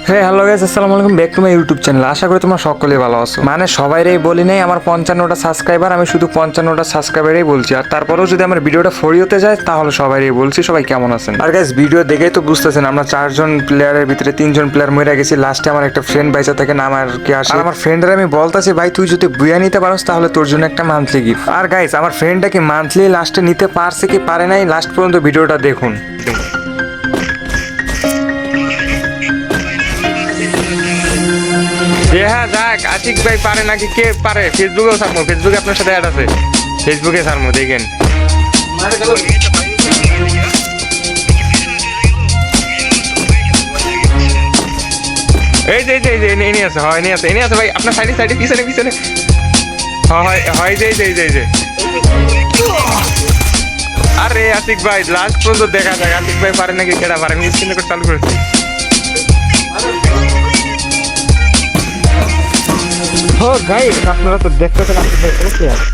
Hello guys, আসসালামু আলাইকুম, back to my YouTube channel. আশা করি তোমরা সকলেই ভালো আছো। মানে সবাইরই বলি নাই আমার 55টা সাবস্ক্রাইবার, আমি শুধু 55টা সাবস্ক্রাইবারই বলছি। আর তারপরেও যদি আমার ভিডিওটা ফরিওতে যায় তাহলে সবাইরই বলছি সবাই কেমন আছেন। আর গাইস, ভিডিও দেখেই তো বুঝতেছেন আমরা 4জন প্লেয়ারের ভিতরে 3জন প্লেয়ার মরে গেছি। লাস্টে আমার একটা ফ্রেন্ড বাইসা থেকে নাম আর কি আসে। আর আমার ফ্রেন্ডের আমি বলতাছি, ভাই তুই যদি বুয়া নিতে পারোস তাহলে তোর জন্য একটা মান্থলি গিফট। আর গাইস, আমার ফ্রেন্ডটা কি মান্থলি লাস্টে নিতে পারছে কি পারে নাই, লাস্ট পর্যন্ত ভিডিওটা দেখুন। হ্যাঁ দেখ, আশিক ভাই পারে নাকি কে পারে। ফেসবুকেও সারমো, ফেসবুকে আপনার সাথে অ্যাড আছে, ফেসবুকে সারমো দেখেন। এই যে এনে আছে, হয় এনে আছে, এনে আছে ভাই আপনার সাইডে সাইডে পিছনে পিছনে। হয় হয় যে যে আরে আশিক ভাই লাস্ট পর্যন্ত দেখা যাক আশিক ভাই পারে নাকি কেডা পারে। আমি স্ক্রিন রেকর্ড চালু করেছি। ও গাইস, আপনারা তো দেখতেছেন আশিক ভাই ওকে আছে।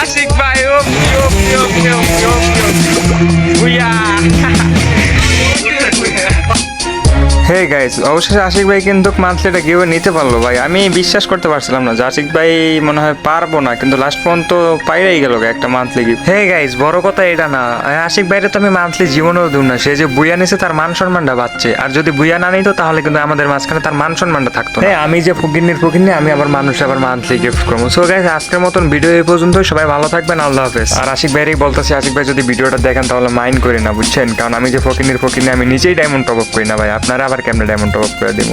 আশিক ভাই হে গাইস, অবশেষে আশিক ভাই কিন্তু মান্থলিটা গিয়ে নিতে পারলো ভাই। আমি বিশ্বাস করতে পারছিলাম না যে আশিক ভাই মনে হয় পারবো না, কিন্তু লাস্ট পর্যন্ত পাইরাই গেল একটা মান্থলি গিফট। হে গাইস, বড় কথা এটা না, আশিক ভাইরে তো আমি মান্থলি জীবনেও দিই না। সে যে বুয়া নিছে তার মান সম্মানটা বাঁচছে, আর যদি বুয়া না নিত তাহলে কিন্তু আমাদের মাঝখানে তার মান সম্মানটা থাকতো। হ্যাঁ, আমি যে ফকিন্নি আমি আবার মানুষ আবার মান্থলি গিফট করবো। সো গাইস, আজকের মতন ভিডিও এই পর্যন্ত। সবাই ভালো থাকবেন, আল্লাহ হাফেজ। আর আশিক ভাইরই বলতেছি, আশিক ভাই যদি ভিডিওটা দেখেন তাহলে মাইন্ড করি না, বুঝছেন? কারণ আমি যে ফকিন্নি আমি নিজেই ডায়মন্ড টপ আপ করি না ভাই, আপনারা আবার কেমনে ডায়মন্ড টপ আপ করে দিব।